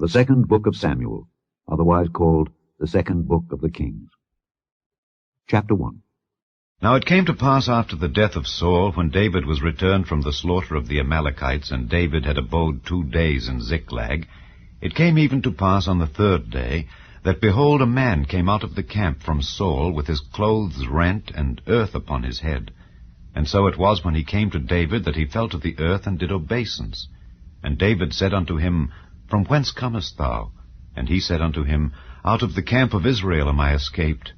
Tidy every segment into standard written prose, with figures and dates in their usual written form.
The Second Book of Samuel, otherwise called the Second Book of the Kings. Chapter 1. Now it came to pass after the death of Saul, when David was returned from the slaughter of the Amalekites, and David had abode 2 days in Ziklag, it came even to pass on the 3rd day, that, behold, a man came out of the camp from Saul, with his clothes rent, and earth upon his head. And so it was, when he came to David, that he fell to the earth, and did obeisance. And David said unto him, From whence comest thou? And he said unto him, Out of the camp of Israel am I escaped.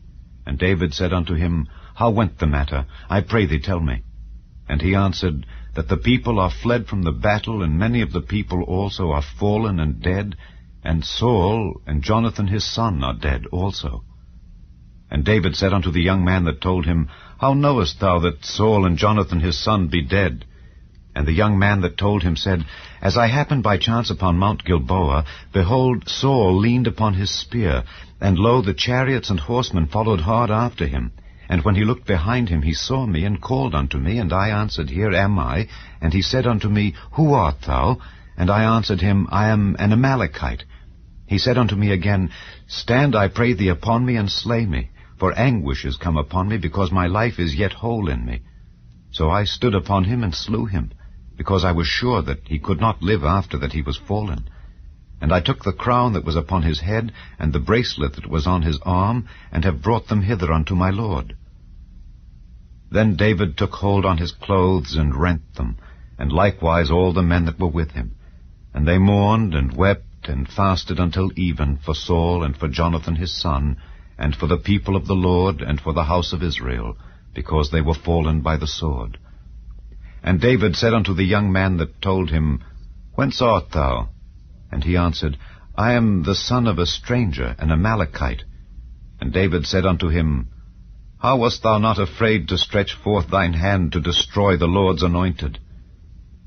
And David said unto him, How went the matter? I pray thee, tell me. And he answered, That the people are fled from the battle, and many of the people also are fallen and dead, and Saul and Jonathan his son are dead also. And David said unto the young man that told him, How knowest thou that Saul and Jonathan his son be dead? And the young man that told him said, As I happened by chance upon Mount Gilboa, behold, Saul leaned upon his spear, and lo, the chariots and horsemen followed hard after him. And when he looked behind him, he saw me, and called unto me, and I answered, Here am I. And he said unto me, Who art thou? And I answered him, I am an Amalekite. He said unto me again, Stand, I pray thee, upon me, and slay me, for anguish is come upon me, because my life is yet whole in me. So I stood upon him and slew him, because I was sure that he could not live after that he was fallen. And I took the crown that was upon his head, and the bracelet that was on his arm, and have brought them hither unto my lord. Then David took hold on his clothes, and rent them, and likewise all the men that were with him. And they mourned, and wept, and fasted until even, for Saul, and for Jonathan his son, and for the people of the Lord, and for the house of Israel, because they were fallen by the sword. And David said unto the young man that told him, Whence art thou? And he answered, I am the son of a stranger, an Amalekite. And David said unto him, How wast thou not afraid to stretch forth thine hand to destroy the Lord's anointed?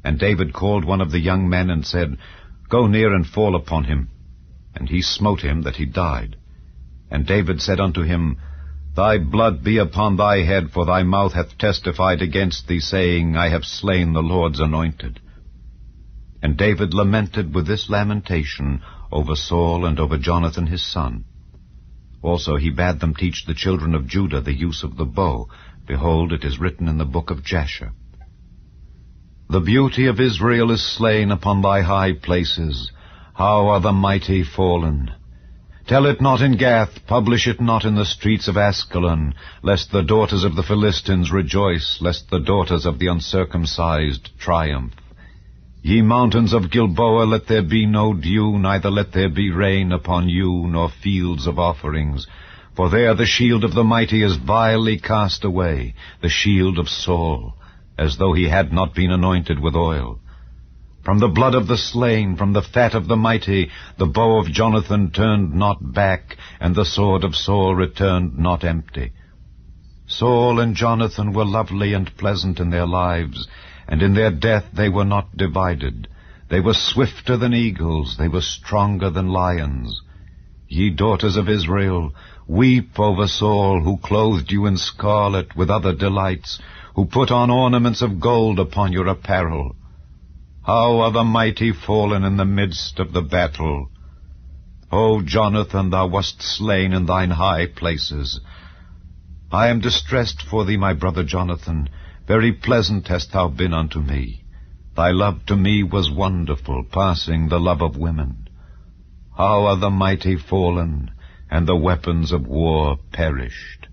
And David called one of the young men, and said, Go near and fall upon him. And he smote him that he died. And David said unto him, Thy blood be upon thy head, for thy mouth hath testified against thee, saying, I have slain the Lord's anointed. And David lamented with this lamentation over Saul and over Jonathan his son. Also he bade them teach the children of Judah the use of the bow. Behold, it is written in the book of Jasher. The beauty of Israel is slain upon thy high places. How are the mighty fallen! Tell it not in Gath, publish it not in the streets of Askelon, lest the daughters of the Philistines rejoice, lest the daughters of the uncircumcised triumph. Ye mountains of Gilboa, let there be no dew, neither let there be rain upon you, nor fields of offerings. For there the shield of the mighty is vilely cast away, the shield of Saul, as though he had not been anointed with oil. From the blood of the slain, from the fat of the mighty, the bow of Jonathan turned not back, and the sword of Saul returned not empty. Saul and Jonathan were lovely and pleasant in their lives, and in their death they were not divided. They were swifter than eagles, they were stronger than lions. Ye daughters of Israel, weep over Saul, who clothed you in scarlet with other delights, who put on ornaments of gold upon your apparel. How are the mighty fallen in the midst of the battle! O Jonathan, thou wast slain in thine high places. I am distressed for thee, my brother Jonathan. Very pleasant hast thou been unto me. Thy love to me was wonderful, passing the love of women. How are the mighty fallen, and the weapons of war perished!